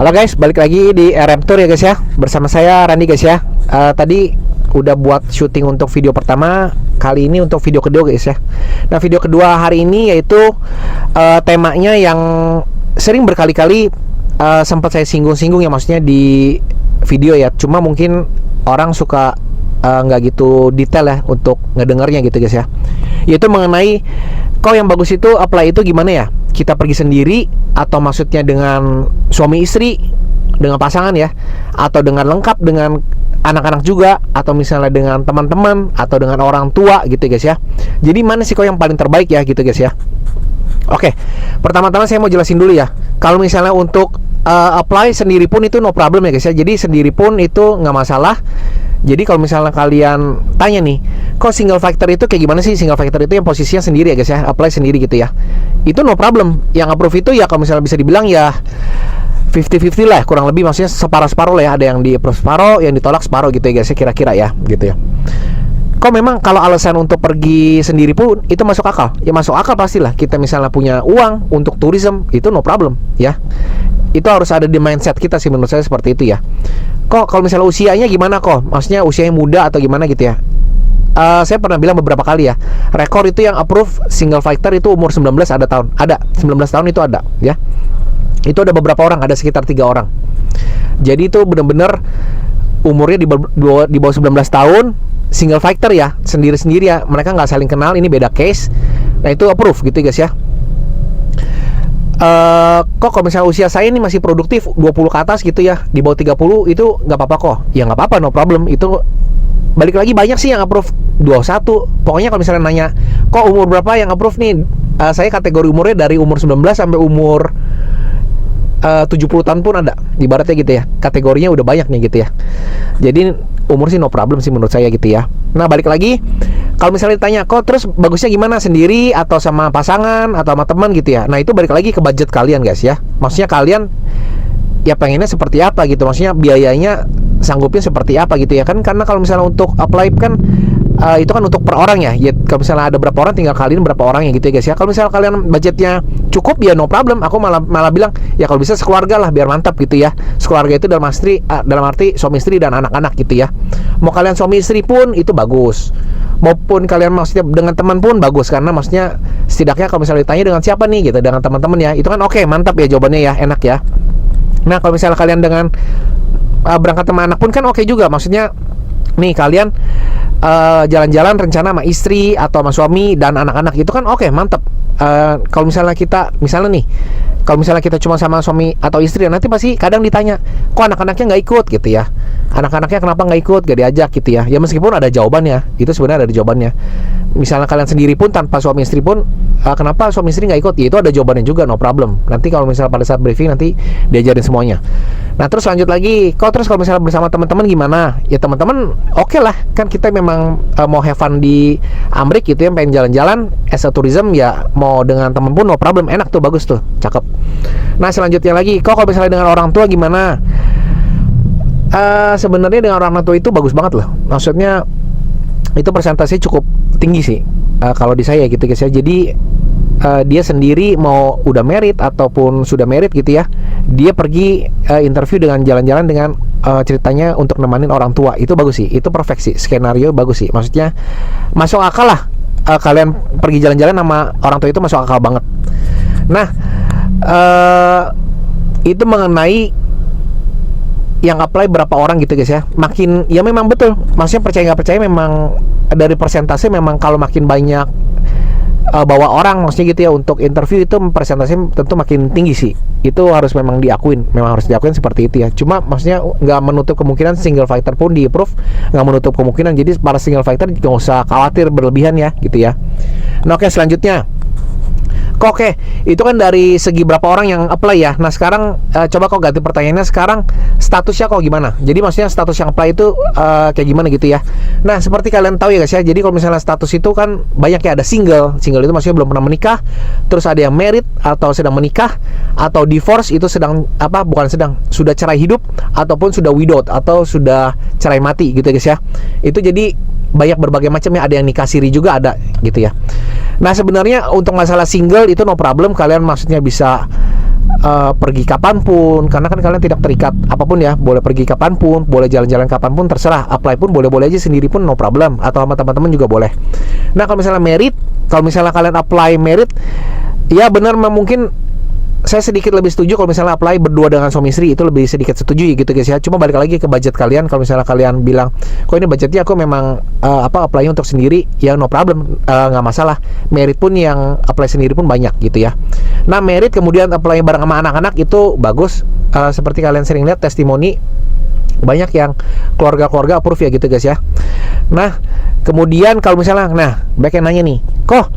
Halo guys, balik lagi di RM Tour ya guys ya. Bersama saya Randy guys ya. Tadi udah buat syuting untuk video pertama, kali ini untuk video kedua guys ya. Nah, video kedua hari ini yaitu temanya yang sering berkali-kali sempat saya singgung-singgung ya, maksudnya di video ya. Cuma mungkin orang suka nggak gitu detail ya untuk ngedengarnya gitu guys ya. Yaitu mengenai kok yang bagus itu apply itu gimana ya? Kita pergi sendiri atau maksudnya dengan suami istri, dengan pasangan ya, atau dengan lengkap dengan anak-anak juga, atau misalnya dengan teman-teman atau dengan orang tua gitu guys ya. Jadi mana sih kok yang paling terbaik ya gitu guys ya. Oke, pertama-tama saya mau jelasin dulu ya. Kalau misalnya untuk apply sendiri pun itu no problem ya guys ya. Jadi sendiri pun itu nggak masalah. Jadi kalau misalnya kalian tanya nih, kok single factor itu kayak gimana sih? Single factor itu yang posisinya sendiri ya guys ya, apply sendiri gitu ya. Itu no problem. Yang approve itu ya kalau misalnya bisa dibilang ya 50-50 lah, kurang lebih, maksudnya separuh-separuh lah ya. Ada yang di approve separuh, yang ditolak separuh gitu ya guys ya, kira-kira ya gitu ya. Kok memang kalau alasan untuk pergi sendiri pun itu masuk akal? Ya masuk akal pastilah. Kita misalnya punya uang untuk tourism, itu no problem ya. Itu harus ada di mindset kita sih menurut saya seperti itu ya. Kok kalau misalnya usianya gimana kok? Maksudnya usianya muda atau gimana gitu ya? Saya pernah bilang beberapa kali ya, rekor itu yang approve single factor itu umur 19 ada tahun. Ada 19 tahun itu ada ya. Itu ada beberapa orang, ada sekitar 3 orang. Jadi itu benar-benar umurnya di bawah 19 tahun, single factor ya, sendiri-sendiri ya. Mereka nggak saling kenal, ini beda case. Nah itu approve gitu guys ya. Kok kalau misalnya usia saya ini masih produktif 20 ke atas gitu ya, di bawah 30 itu nggak apa-apa kok. Ya nggak apa-apa, no problem. Itu balik lagi banyak sih yang approve 21. Pokoknya kalau misalnya nanya, kok umur berapa yang approve nih? Saya kategori umurnya dari umur 19 sampai umur 70 tahun pun ada, ibaratnya gitu ya. Kategorinya udah banyak nih gitu ya. Jadi umur sih no problem sih menurut saya gitu ya. Nah balik lagi, kalau misalnya ditanya, kok terus bagusnya gimana, sendiri atau sama pasangan atau sama teman gitu ya. Nah itu balik lagi ke budget kalian guys ya. Maksudnya kalian ya pengennya seperti apa gitu, maksudnya biayanya sanggupnya seperti apa gitu ya kan. Karena kalau misalnya untuk apply kan itu kan untuk per orang ya. Ya kalau misalnya ada berapa orang tinggal kalian berapa orang ya gitu ya guys ya. Kalau misalnya kalian budgetnya cukup ya no problem. Aku malah bilang ya kalau bisa sekeluarga lah biar mantap gitu ya. Sekeluarga itu dalam arti suami istri dan anak-anak gitu ya. Mau kalian suami istri pun itu bagus, maupun kalian maksudnya dengan teman pun bagus. Karena maksudnya setidaknya kalau misalnya ditanya dengan siapa nih gitu, dengan teman-teman ya, itu kan oke, mantap ya jawabannya ya, enak ya. Nah kalau misalnya kalian dengan berangkat sama anak pun kan oke juga. Maksudnya nih kalian jalan-jalan rencana sama istri atau sama suami dan anak-anak, itu kan oke, mantap. Kalau misalnya kita kalau misalnya kita cuma sama suami atau istri, nanti pasti kadang ditanya, kok anak-anaknya nggak ikut gitu ya, anak-anaknya kenapa nggak ikut, gak diajak gitu ya. Ya meskipun ada jawabannya, itu sebenarnya ada jawabannya. Misalnya kalian sendiri pun tanpa suami istri pun, kenapa suami istri nggak ikut, ya itu ada jawabannya juga, no problem. Nanti kalau misalnya pada saat briefing nanti diajarin semuanya. Nah terus lanjut lagi, kok terus kalau misalnya bersama teman-teman gimana? Ya teman-teman oke lah, kan kita memang mau have fun di Amrik gitu ya, pengen jalan-jalan as a tourism ya, mau dengan teman pun no problem, enak tuh, bagus tuh, cakep. Nah selanjutnya lagi, kok kalau misalnya dengan orang tua gimana? Sebenarnya dengan orang tua itu bagus banget loh. Maksudnya itu persentase cukup tinggi sih kalau di saya gitu guys ya. Jadi dia sendiri mau udah married ataupun sudah married gitu ya, dia pergi interview dengan jalan-jalan dengan ceritanya untuk nemanin orang tua, itu bagus sih, itu perfect sih, skenario bagus sih. Maksudnya masuk akal lah, kalian pergi jalan-jalan sama orang tua itu masuk akal banget. Nah itu mengenai yang apply berapa orang gitu guys ya. Makin ya memang betul, maksudnya percaya nggak percaya, memang dari persentase memang kalau makin banyak bawa orang maksudnya gitu ya untuk interview, itu persentase tentu makin tinggi sih. Itu harus memang diakuin, memang harus diakuin seperti itu ya. Cuma maksudnya nggak menutup kemungkinan single factor pun di approve, nggak menutup kemungkinan. Jadi para single factor nggak usah khawatir berlebihan ya gitu ya. Nah oke, selanjutnya oke, itu kan dari segi berapa orang yang apply ya. Nah sekarang coba kok ganti pertanyaannya, sekarang statusnya kok gimana? Jadi maksudnya status yang apply itu kayak gimana gitu ya. Nah seperti kalian tahu ya guys ya, jadi kalau misalnya status itu kan banyak ya, ada single itu maksudnya belum pernah menikah, terus ada yang married atau sedang menikah, atau divorce itu sedang sudah cerai hidup, ataupun sudah widowed atau sudah cerai mati gitu ya guys ya. Itu jadi banyak berbagai macam ya, ada yang nikah siri juga ada gitu ya. Nah sebenarnya untuk masalah single itu no problem, kalian maksudnya bisa pergi kapanpun, karena kan kalian tidak terikat apapun ya, boleh pergi kapanpun, boleh jalan-jalan kapanpun, terserah. Apply pun boleh-boleh aja sendiri pun no problem, atau sama teman-teman juga boleh. Nah kalau misalnya merit, kalau misalnya kalian apply merit, ya benar mungkin saya sedikit lebih setuju kalau misalnya apply berdua dengan suami istri, itu lebih sedikit setuju gitu guys ya. Cuma balik lagi ke budget kalian. Kalau misalnya kalian bilang, kok ini budgetnya aku memang apply untuk sendiri, ya no problem, nggak masalah. Merit pun yang apply sendiri pun banyak gitu ya. Nah merit kemudian apply bareng sama anak-anak itu bagus. Seperti kalian sering lihat testimoni, banyak yang keluarga-keluarga approve ya gitu guys ya. Nah kemudian kalau misalnya, nah banyak yang nanya nih, kok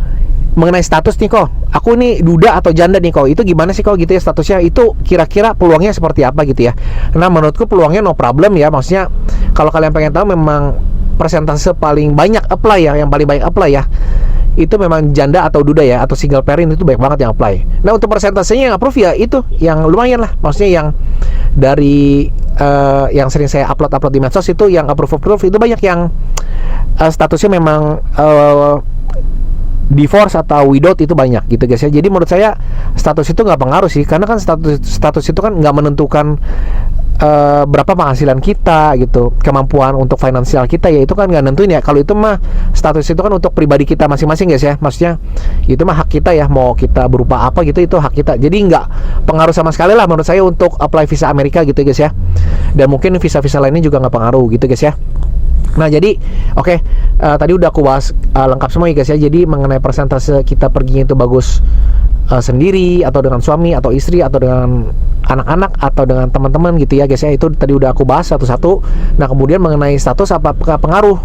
mengenai status nih kok, aku ini duda atau janda nih kok, itu gimana sih kok gitu ya statusnya, itu kira-kira peluangnya seperti apa gitu ya. Nah menurutku peluangnya no problem ya, maksudnya kalau kalian pengen tahu memang persentase paling banyak apply ya, yang paling banyak apply ya, itu memang janda atau duda ya, atau single parent, itu banyak banget yang apply. Nah untuk persentasenya yang approve ya itu yang lumayan lah, maksudnya yang dari yang sering saya upload di medsos itu yang approve itu banyak yang statusnya memang divorce atau widowed, itu banyak gitu guys ya. Jadi menurut saya status itu nggak pengaruh sih, karena kan status itu kan nggak menentukan berapa penghasilan kita gitu, kemampuan untuk finansial kita ya, itu kan nggak nentuin ya. Kalau itu mah status itu kan untuk pribadi kita masing-masing guys ya, maksudnya itu mah hak kita ya, mau kita berupa apa gitu, itu hak kita. Jadi nggak pengaruh sama sekali lah menurut saya untuk apply visa Amerika gitu guys ya. Dan mungkin visa-visa lainnya juga nggak pengaruh gitu guys ya. Nah jadi oke, tadi udah aku bahas lengkap semua ya guys ya. Jadi mengenai persentase kita perginya itu bagus sendiri atau dengan suami atau istri atau dengan anak-anak atau dengan teman-teman gitu ya guys ya, itu tadi udah aku bahas satu-satu. Nah kemudian mengenai status, apakah pengaruh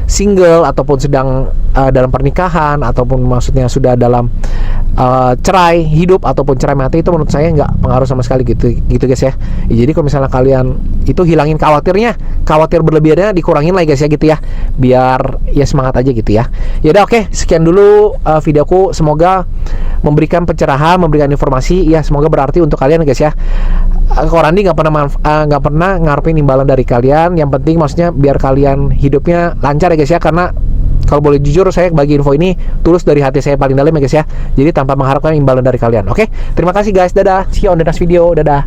single ataupun sedang dalam pernikahan, ataupun maksudnya sudah dalam cerai hidup ataupun cerai mati, itu menurut saya nggak pengaruh sama sekali gitu guys ya. Jadi kalau misalnya kalian itu hilangin khawatir berlebihannya, dikurangin lah guys ya gitu ya, biar ya semangat aja gitu ya. Ya udah oke, sekian dulu videoku, semoga memberikan pencerahan, memberikan informasi ya, semoga berarti untuk kalian guys ya. Kok Randi nggak pernah ngarepin imbalan dari kalian, yang penting maksudnya biar kalian hidupnya lancar ya guys ya. Karena kalau boleh jujur, saya bagi info ini tulus dari hati saya paling dalam ya guys ya, jadi tanpa mengharapkan imbalan dari kalian. Oke, terima kasih guys, dadah, see you on the next video, dadah.